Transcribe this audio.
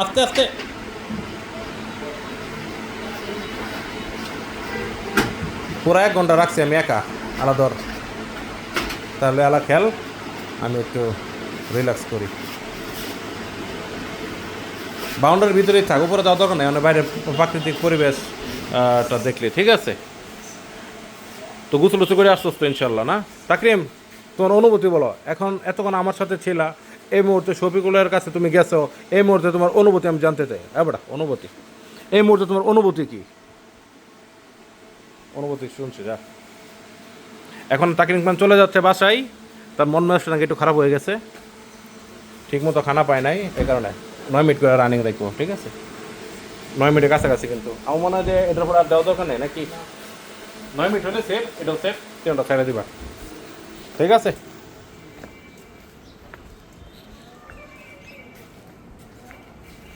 আস্তে আস্তে। পুরো 1 ঘন্টা রাখছি আমি একা, আলাদা। তাহলে আলা খেল, আমি একটু রিল্যাক্স করি। বাউন্ডারির ভিতরেই থাক, উপরে যাওয়ার দরকার নেই, মানে বাইরের প্রাকৃতিক পরিবেশটা দেখলে ঠিক আছে। তো গোসল টুসল করে আসতো তো ইনশাল্লাহ না? তাকরিম, তোমার অনুভূতি বলো, এখন এতক্ষণ আমার সাথে ছিলা, এই মুহূর্তে শফিকুলের কাছে তুমি গেছো, এই মুহূর্তে তোমার অনুভূতি আমি জানতে চাই। বেটা অনুভূতি, এই মুহূর্তে তোমার অনুভূতি কি? অনুভূতি শুনছি যা। এখন তাকরিম খান চলে যাচ্ছে বাসায়, তার মন মেজাজটা নাকি একটু খারাপ হয়ে গেছে, ঠিক মতো খানা পায় নাই, এই কারণে 9 মিনিট করে রানিং রাখবো, ঠিক আছে? 9 মিনিটের কাছাকাছি, কিন্তু আমার মনে হয় যে এটার পর আর দেওয়া দরকার নেই নাকি? 9 মিনিট হলে সেফ, এটাও সেফ, তিনটা ছেড়ে দিবা, ঠিক আছে?